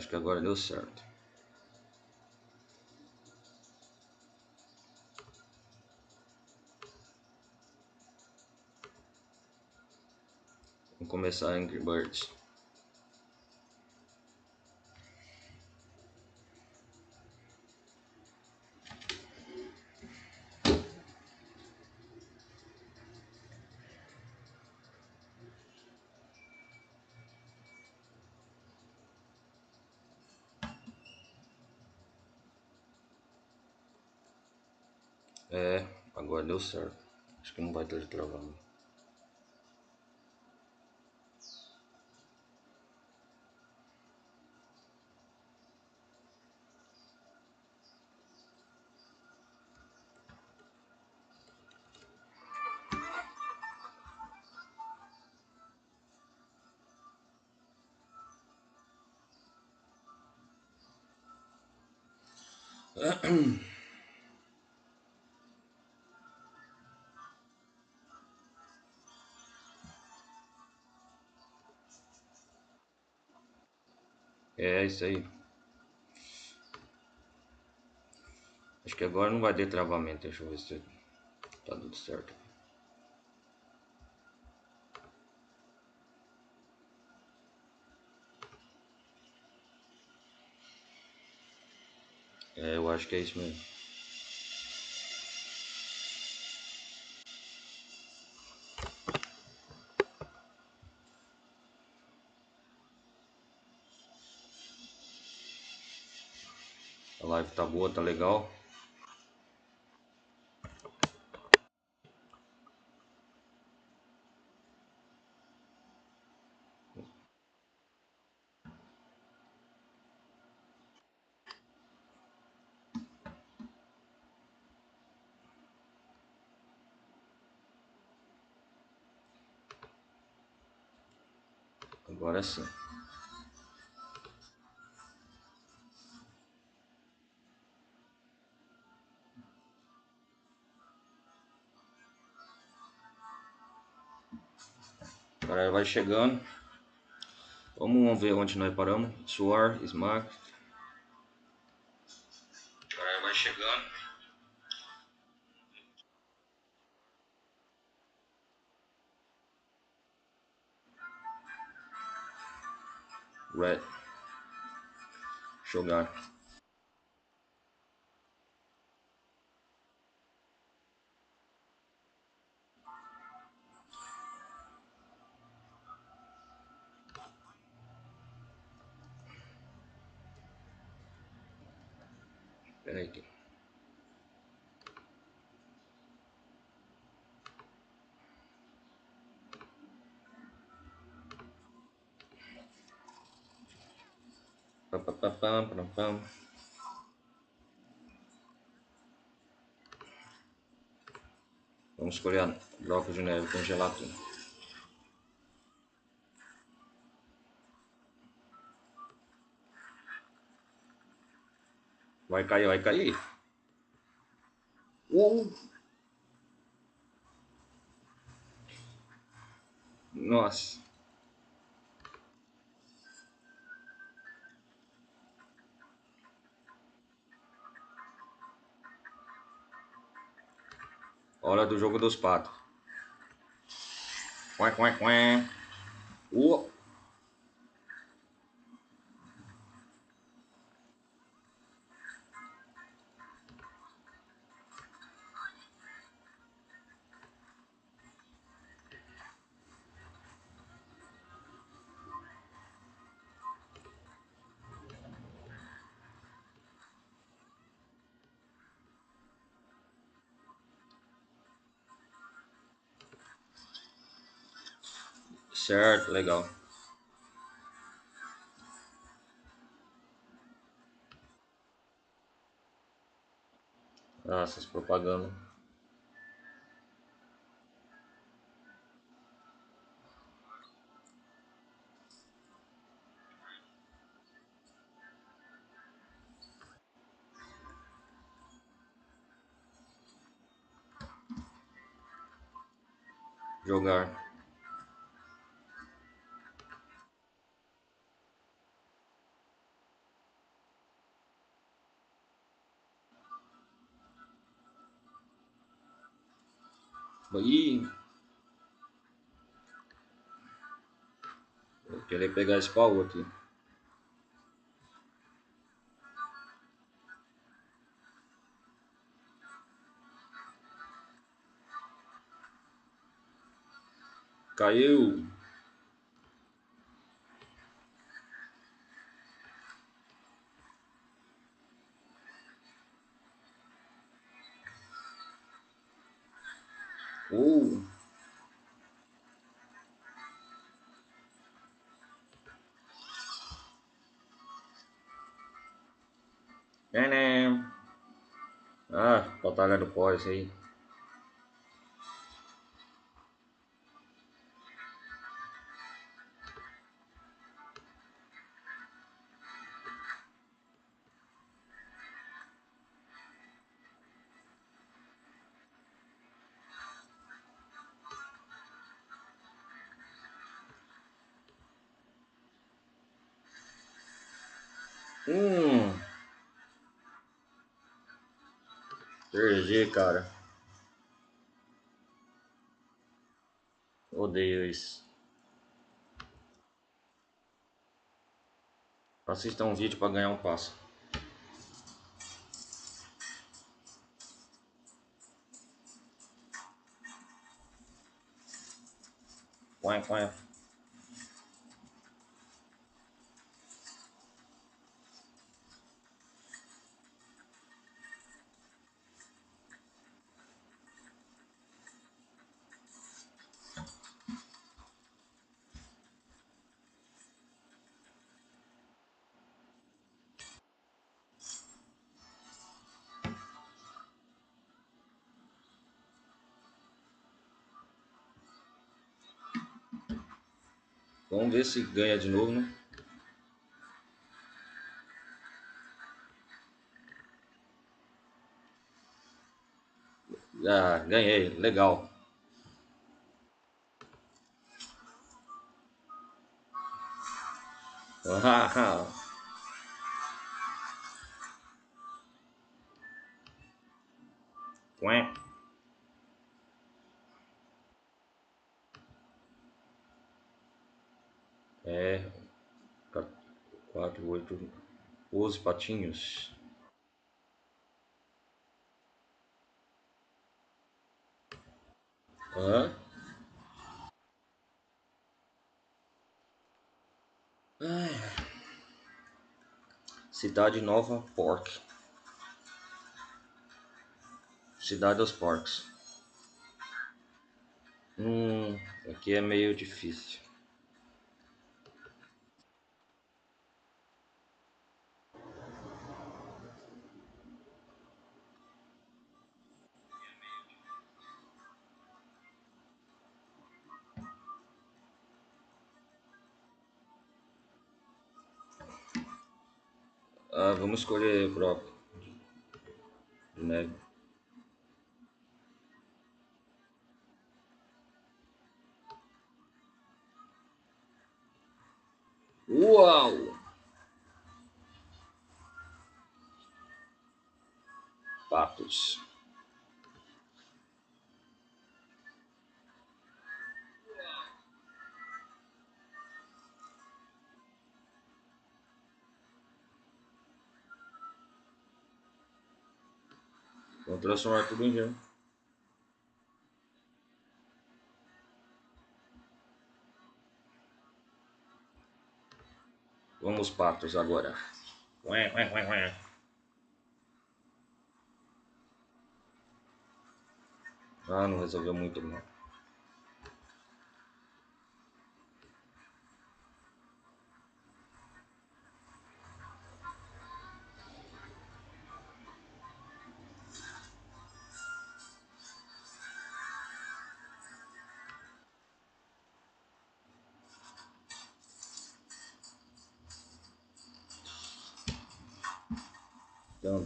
Acho que agora deu certo. Vamos começar Angry Birds. É, agora deu certo. Acho que não vai ter travando. É isso aí. Acho que agora não vai ter travamento. Deixa eu ver se tá tudo certo. É, eu acho que é isso mesmo. A live tá boa, tá legal. Agora sim. A galera vai chegando. Vamos ver onde nós paramos. Suar, Smack. A galera vai chegando. Red. Shogun. Pera aí aqui. Pam, pam, pam, pam, pam, pam. Vamos escolher a bloco de neve com gelatina. Vai cair, vai cair. Nossa. Hora do jogo dos patos. Quack, quack, quack. Certo, legal. Ah, essas propagandas. Jogar. Ih, vou querer pegar esse baú aqui. Caiu. Uh, Neném. Ah, batalha do pó, isso aí. Hum, perdi, cara. Odeio isso. Assista um vídeo pra ganhar um passo. Põe, põe. Vamos ver se ganha de novo, né? Ah, ganhei, legal. Ah, ué. É, 4, 8, 12 patinhos. Hã? Ai, Cidade Nova Pork. Cidade dos Porcos. Aqui é meio difícil. Ah, vamos escolher bloco de neve. Uau! Patos. Vamos transformar tudo em gelo. Vamos, patos, agora. Ué, ué, ué, ué. Ah, não resolveu muito, não.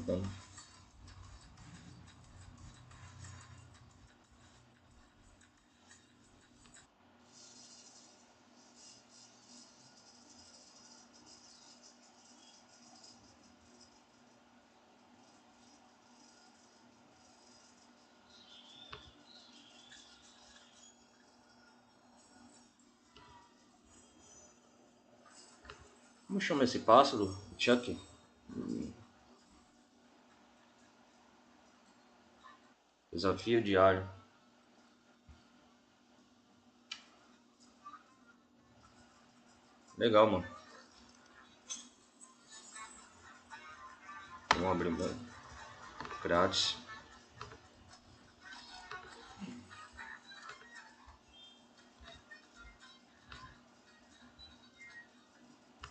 Então. Como chama esse pássaro? Chuck? Desafio diário. Legal, mano. Vamos abrir mão. Grátis.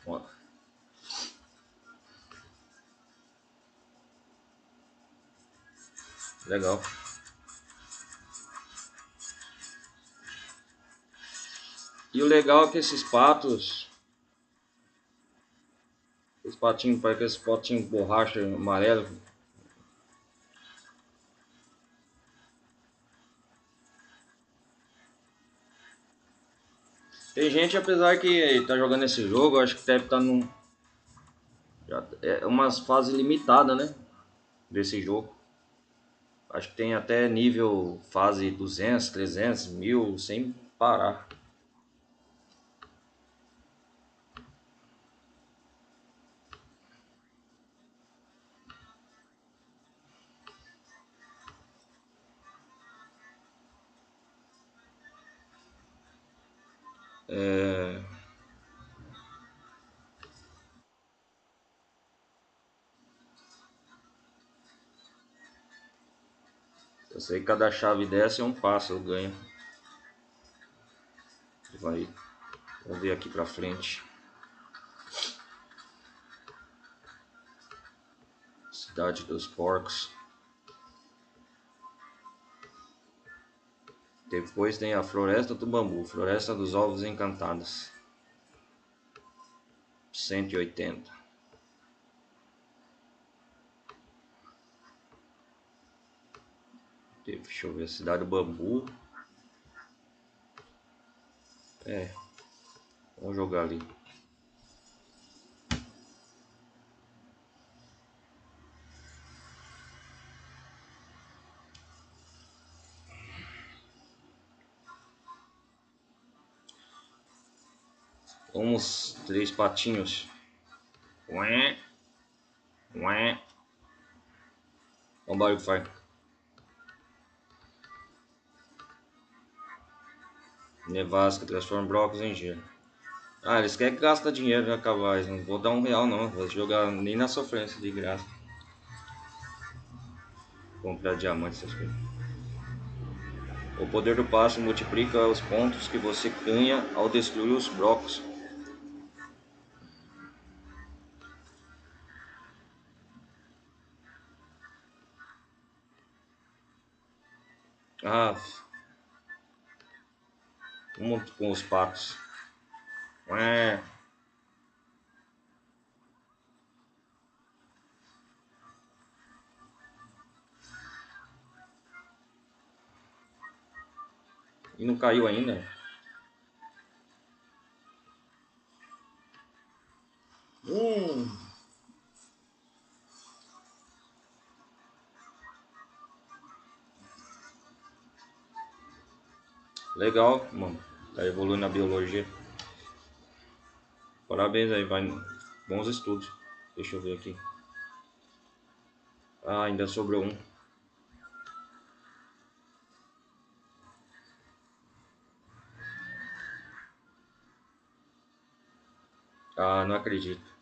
Ó, legal. E o legal é que esses patinhos, parece esses potinhos de borracha amarelo. Tem gente, apesar que tá jogando esse jogo, acho que deve estar num. Já, é umas fases limitadas, né? Desse jogo. Acho que tem até nível fase 200, 300, 1000, sem parar. É, eu sei que cada chave dessa é um passo, eu ganho. Vai, vamos ver aqui pra frente. Cidade dos Porcos. Depois tem a Floresta do Bambu, Floresta dos Ovos Encantados. 180. Deixa eu ver, Cidade do Bambu. É, vamos jogar ali. Vamos, três patinhos. Ué, ué. Olha o barulho que faz. Nevasca transforma blocos em gelo. Ah, eles querem que gasta dinheiro na Cavais. Não vou dar R$ 1 não. Vou jogar nem na sofrência de graça. Comprar diamante, essas coisas. O poder do passo multiplica os pontos que você ganha ao destruir os blocos. Ah, vamos com os patos. Ué. E não caiu ainda? Hum, legal, mano. Tá evoluindo na biologia. Parabéns aí, vai. Bons estudos. Deixa eu ver aqui. Ah, ainda sobrou um. Ah, não acredito.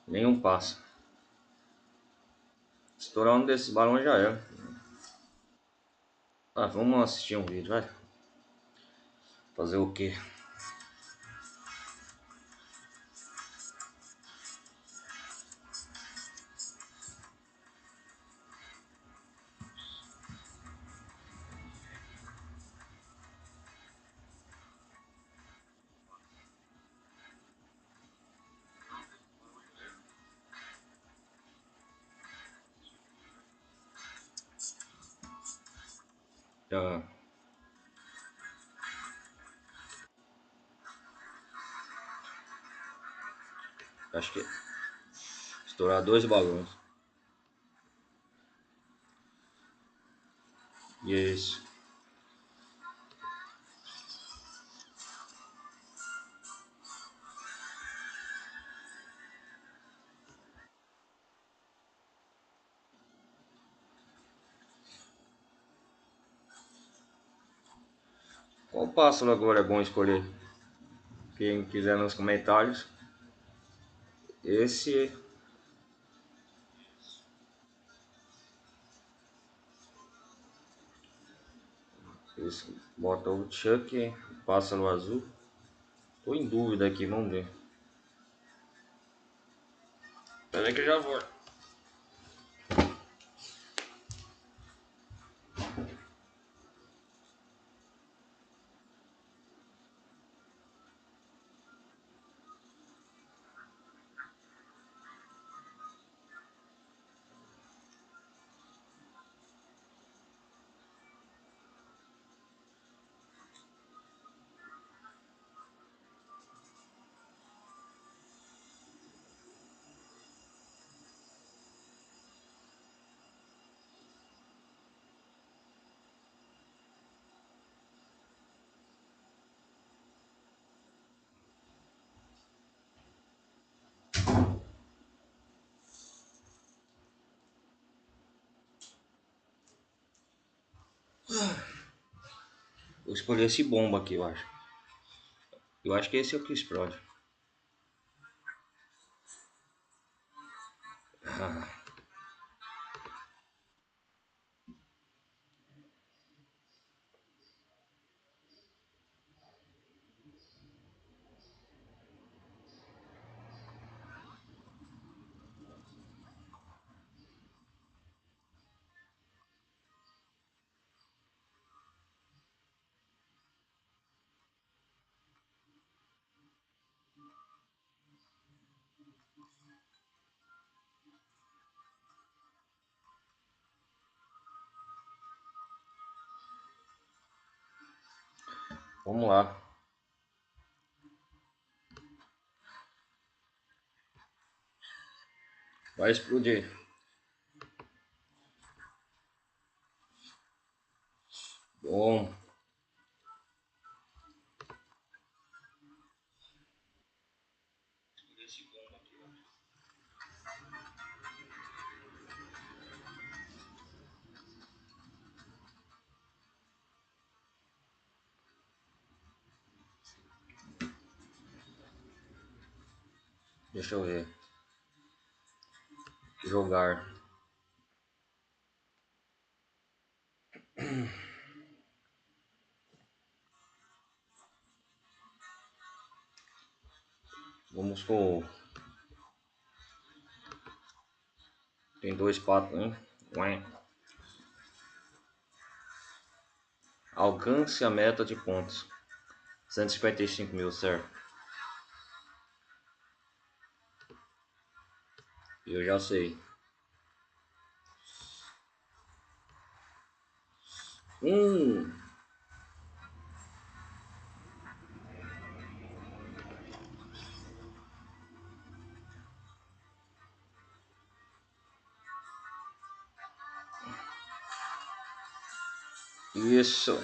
Nenhum passa. Estourar um desses balões já era. Ah, vamos assistir um vídeo, vai. Fazer o quê? Ah, acho que Estourar dois balões. Isso. Qual pássaro agora é bom escolher? Quem quiser nos comentários. Esse bota o Chuck, pássaro azul. Tô em dúvida aqui, vamos ver. Peraí que eu já vou. Vou escolher esse bomba aqui, eu acho. Eu acho que esse é o que explode. Ah, vamos lá. Vai explodir. Bom. Deixa eu ver. Jogar. Vamos com. Tem dois patos, hein? Ué. Alcance a meta de pontos. 155 mil, certo? Eu já sei. Hum. Isso.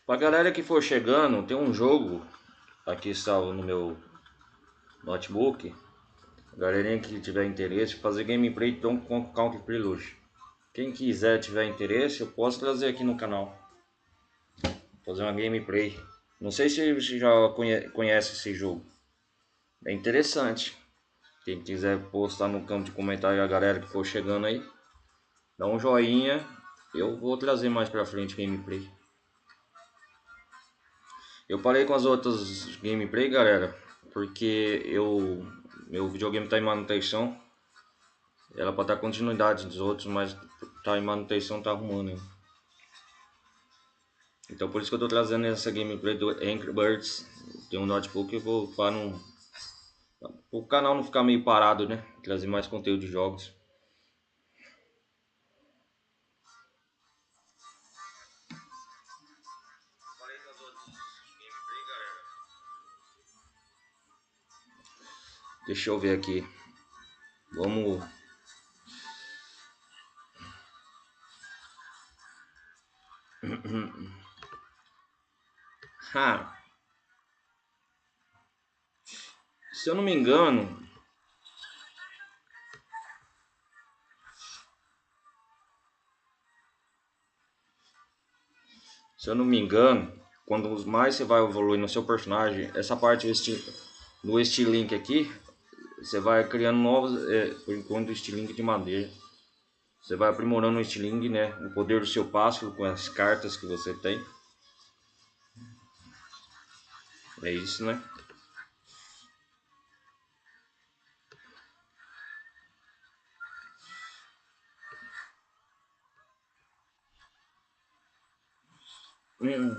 Pra galera que for chegando, tem um jogo aqui salvo no meu notebook. Galerinha que tiver interesse, fazer gameplay de Donkey Kong Country Prelude. Quem quiser tiver interesse, eu posso trazer aqui no canal. Fazer uma gameplay. Não sei se você já conhece esse jogo. É interessante. Quem quiser postar no campo de comentário, a galera que for chegando aí, dá um joinha. Eu vou trazer mais pra frente gameplay. Eu parei com as outras gameplay, galera, porque meu videogame tá em manutenção. Era pra dar continuidade dos outros, mas tá em manutenção, tá arrumando. Então por isso que eu tô trazendo essa gameplay do Angry Birds. Tem um notebook e eu vou para não, o canal não ficar meio parado, né? Trazer mais conteúdo de jogos. Deixa eu ver aqui. Vamos. Ah, se eu não me engano, se eu não me engano, quando mais você vai evoluir no seu personagem, essa parte do estilingue aqui, você vai criando novos, por enquanto, estilingue de madeira. Você vai aprimorando o estilingue, né? O poder do seu pássaro com as cartas que você tem. É isso, né? Hum,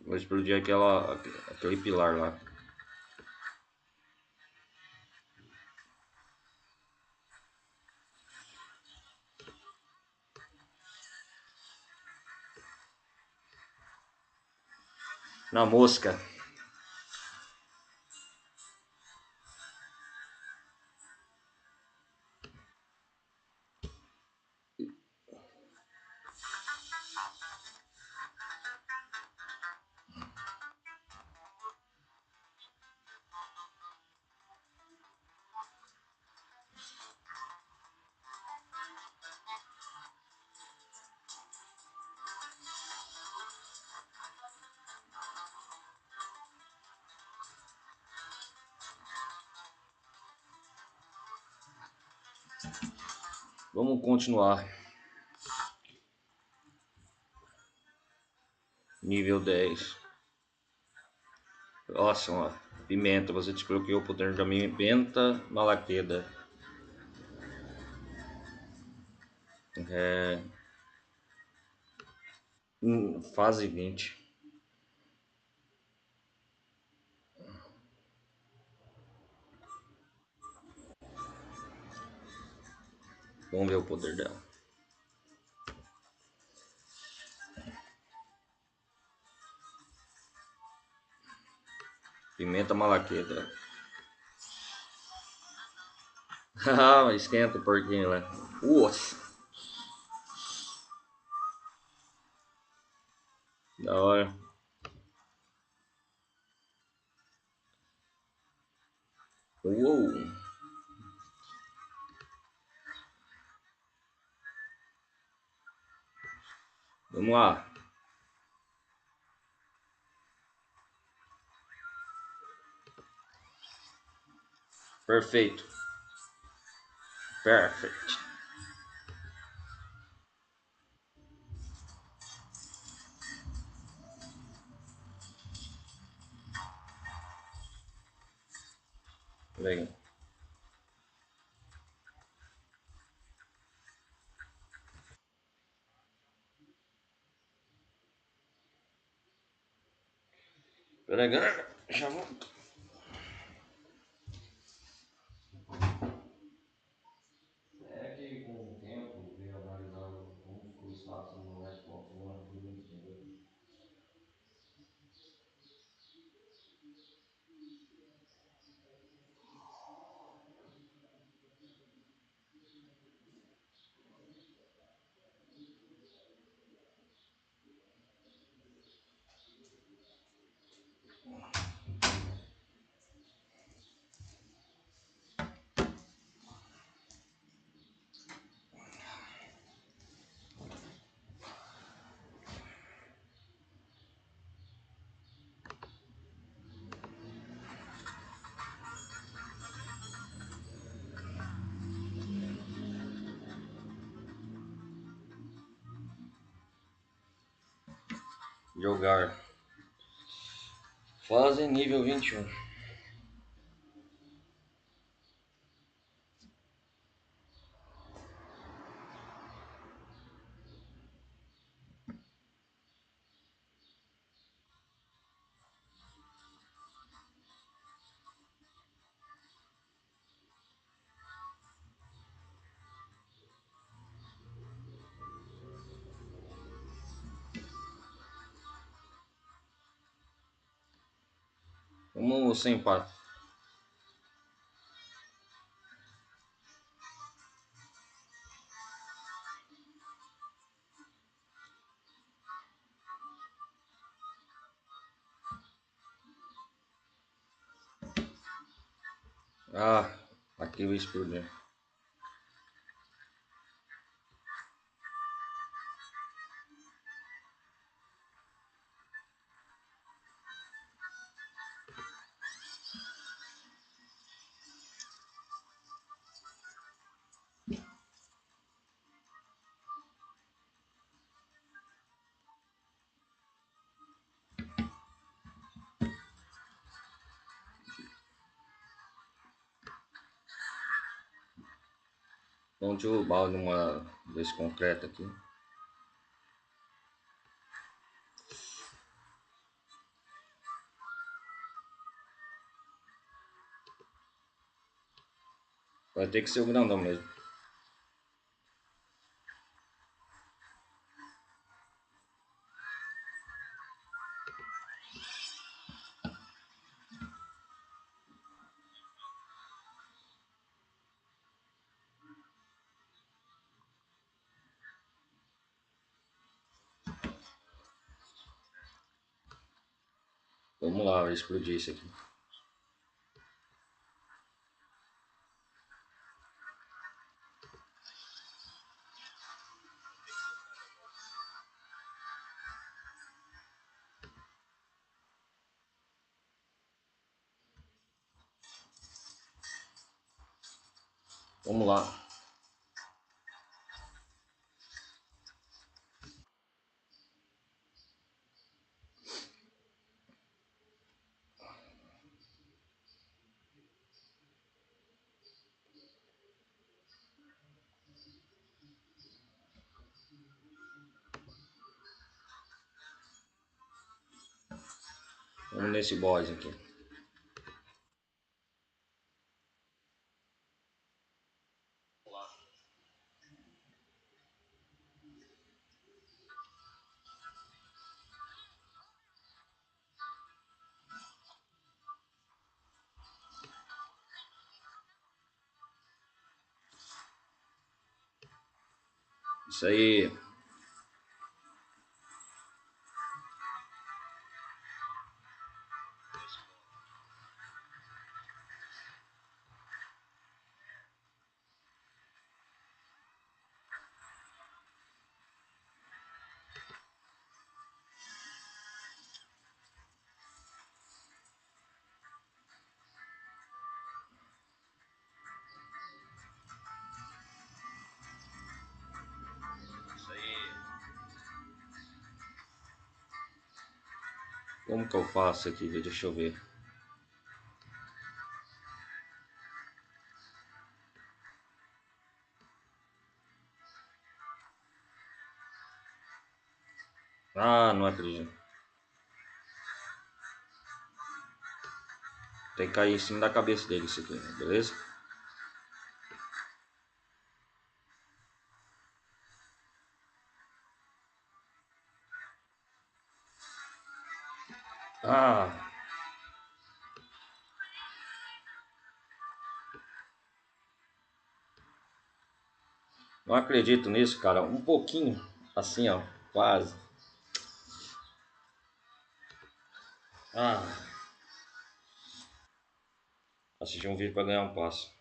vou explodir aquele pilar lá. Na mosca. Vamos continuar. Nível 10. Nossa, ó, pimenta. Você desbloqueou o poder da pimenta malaqueda. É, fase 20. Vamos ver o poder dela. Pimenta malaqueda. Ah, esquenta o porquinho lá. Nossa, da hora. Uou. Vamos lá. Perfeito. Perfect. Legal. Peraí, já vou. É que com o tempo veio analisando como ficou o status no Xbox One por mentira. Jogar. Fase nível 21. Vamos sem empate. Ah, aqui vai explodir. Vamos derrubar numa desse concreto aqui. Vai ter que ser o grandão mesmo. Vamos lá, vai explodir isso aqui. Vamos lá. Vamos nesse boss aqui. Isso aí. Como que eu faço aqui? Deixa eu ver. Ah, não acredito. Tem que cair em cima da cabeça dele isso aqui, beleza? Ah, não acredito nisso, cara. Um pouquinho. Assim, ó. Quase. Ah. Assistir um vídeo pra ganhar um passo.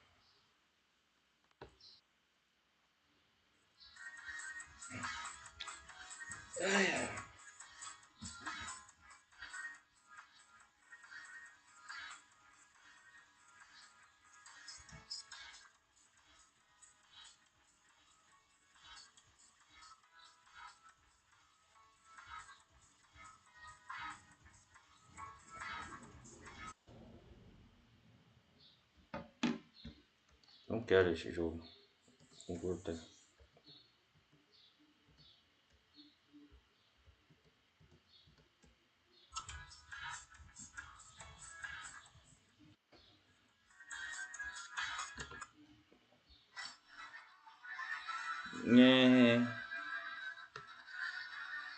Não quero esse jogo. Não curto. É.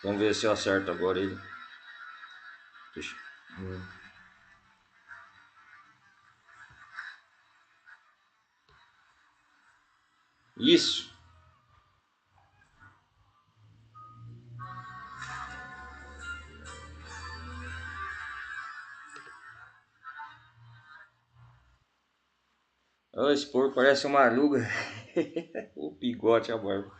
Vamos ver se eu acerto agora ele. Deixa. Isso. Oh, esse porco parece uma aluga. O bigode, a barba.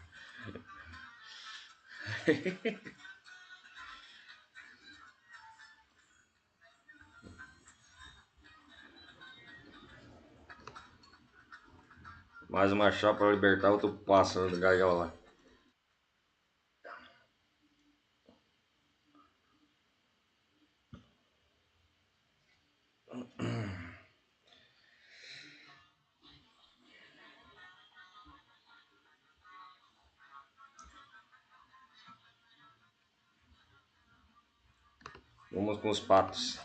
Mais uma chapa para libertar outro pássaro do gaiola. Vamos com os patos.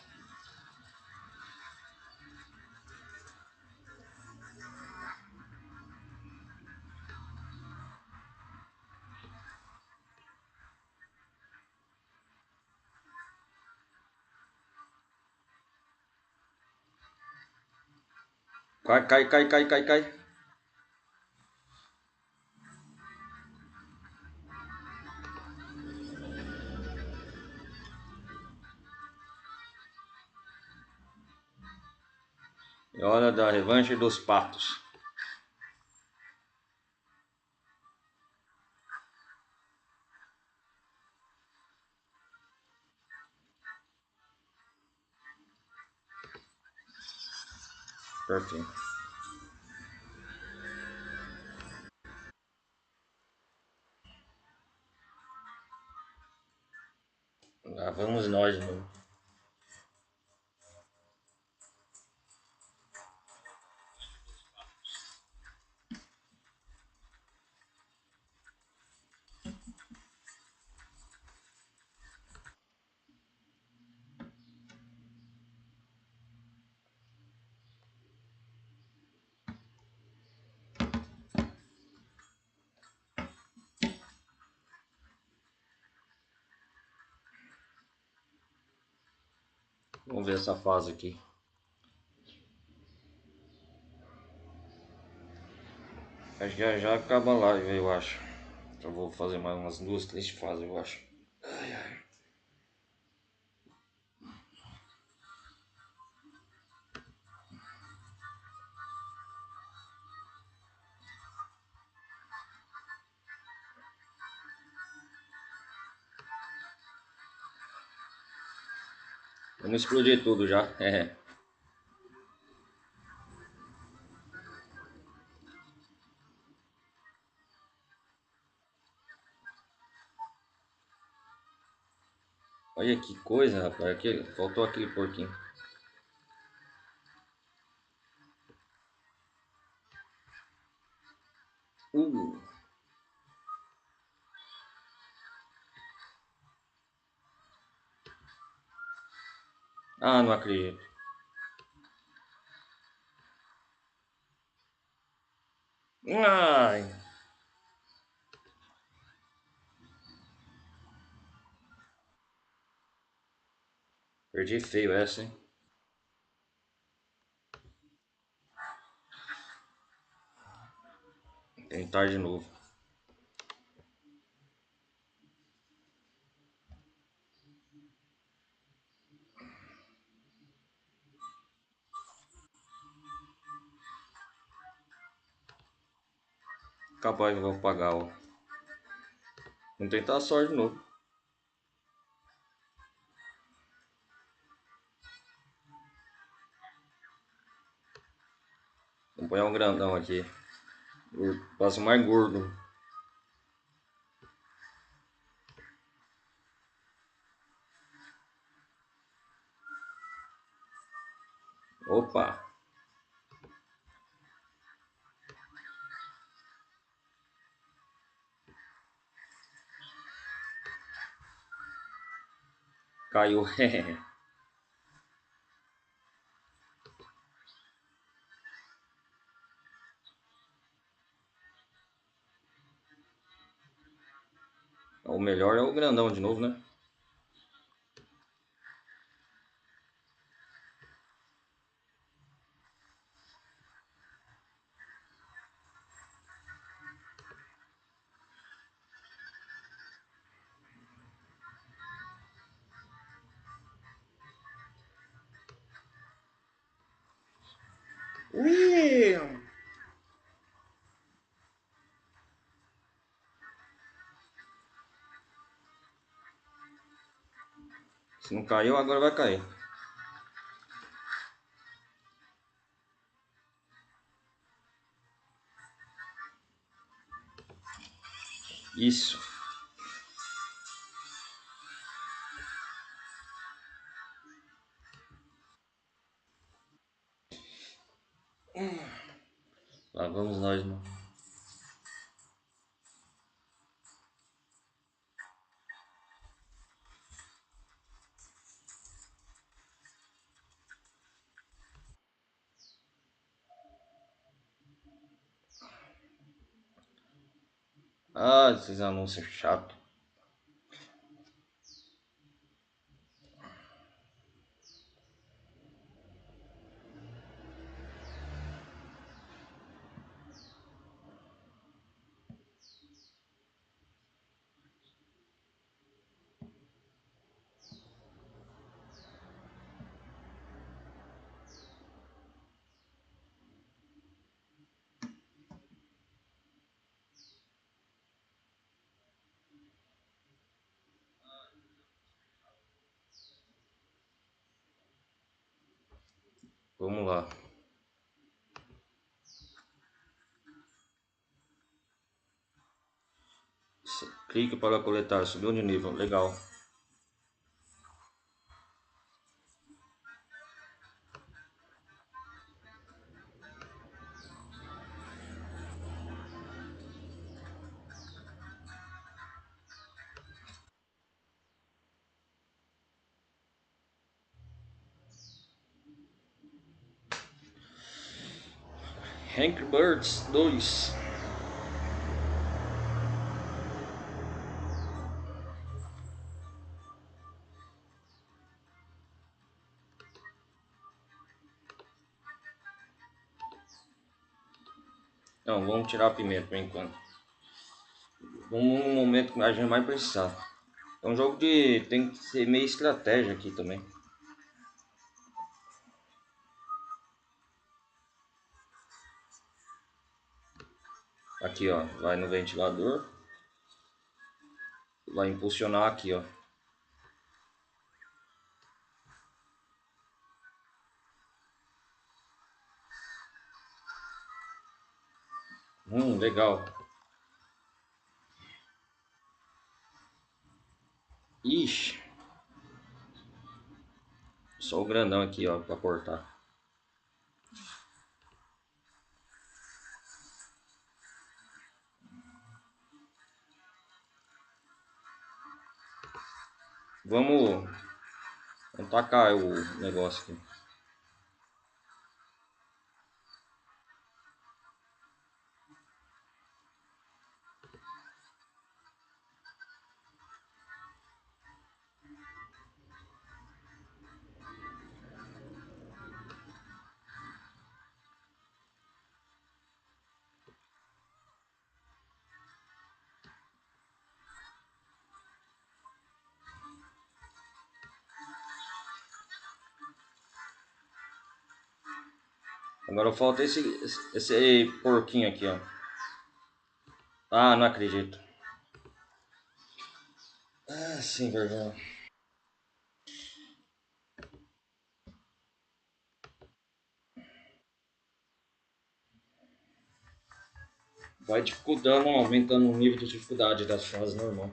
Cai, cai, cai, cai, cai, cai. É hora da revanche dos patos. Perfeito. Lá vamos nós de novo. Vamos ver essa fase aqui. Acho que já acaba a live, eu acho. Eu vou fazer mais umas duas, três fases, eu acho. Ai, ai. Vamos explodir tudo já. É. Olha que coisa, rapaz. Faltou aquele porquinho. Uh. Ah, não acredito. Ai. Perdi feio essa, hein? Tentar de novo. Capaz que eu vou pagar, ó. Vamos tentar a sorte de novo. Vamos pôr um grandão aqui. Passo mais gordo. Opa. Caiu. O melhor é o grandão de novo, né? Ui! Se não caiu, agora vai cair. Isso. Lá vamos nós, mano. Ah, esses anúncios chatos. Vamos lá. Clique para coletar. Subiu de nível. Legal. Angry Birds 2. Não, vamos tirar a pimenta por enquanto. Vamos no momento que a gente vai precisar. É um jogo de... tem que ser meio estratégia aqui também. Aqui, ó. Vai no ventilador. Vai impulsionar aqui, ó. Legal. Ixi. Só o grandão aqui, ó, pra cortar. Vamos tacar o negócio aqui. Agora falta esse porquinho aqui, ó. Ah, não acredito. Ah, sim, vergonha. Vai dificultando, aumentando o nível de dificuldade das fases normal.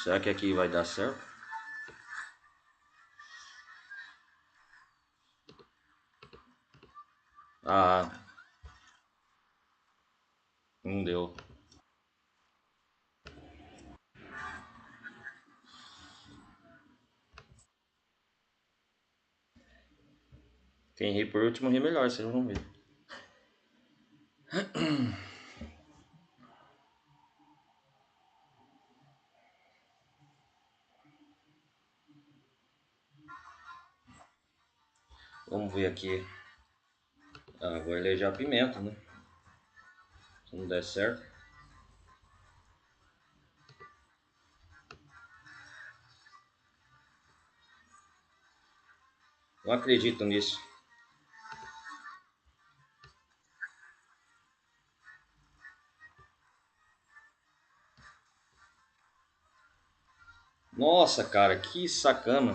Será que aqui vai dar certo? Ah, não deu. Quem ri por último ri melhor, vocês vão ver. Vamos ver aqui. Ah, vou eleger a pimenta, né? Se não der certo. Não acredito nisso. Nossa, cara, que sacana.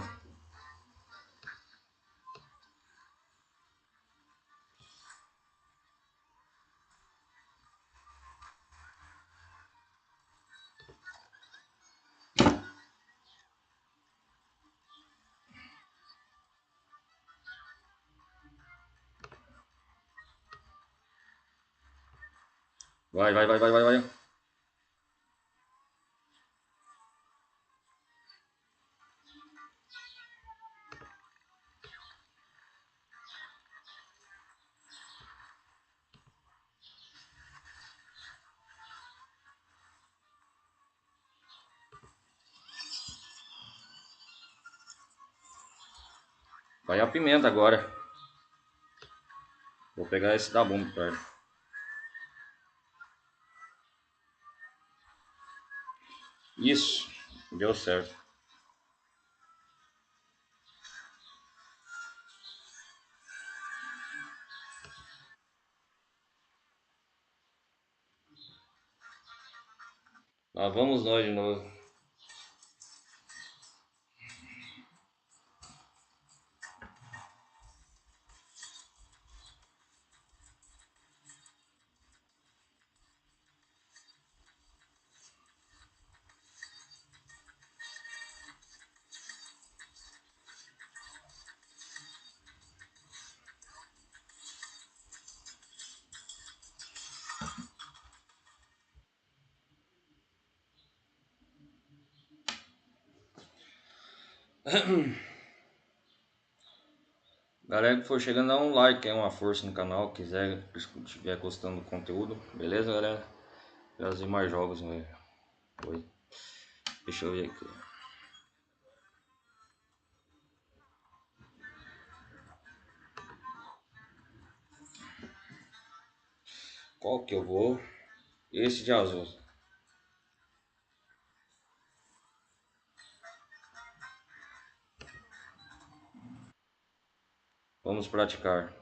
Vai, vai, vai, vai, vai, vai. Vai a pimenta agora. Vou pegar esse da bomba perto. Isso, deu certo. Lá vamos nós de novo. Galera que for chegando, dá um like, uma força no canal, quiser, estiver gostando do conteúdo, beleza, galera? Trazer mais jogos, né? Oi. Deixa eu ver aqui. Qual que eu vou? Esse de azul. Vamos praticar.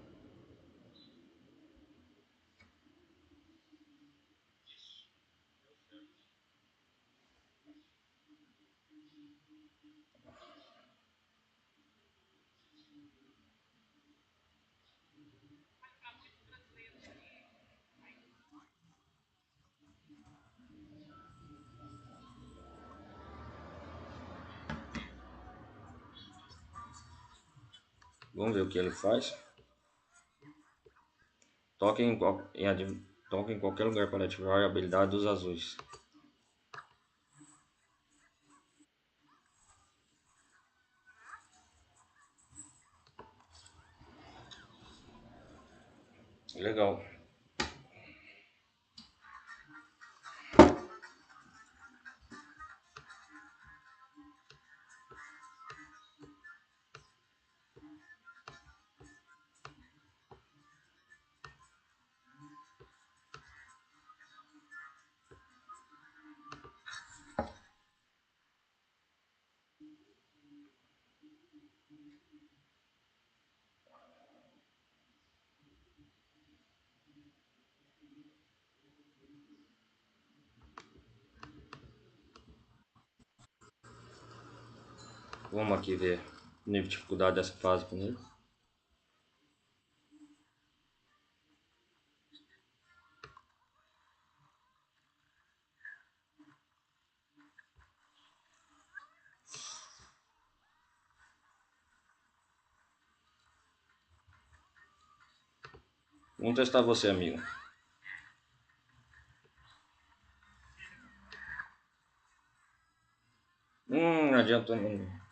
Vamos ver o que ele faz. Toque em qualquer lugar para ativar a habilidade dos azuis. Legal. Vamos aqui ver o nível de dificuldade dessa fase primeiro. Vamos testar você, amigo. Não adianta não.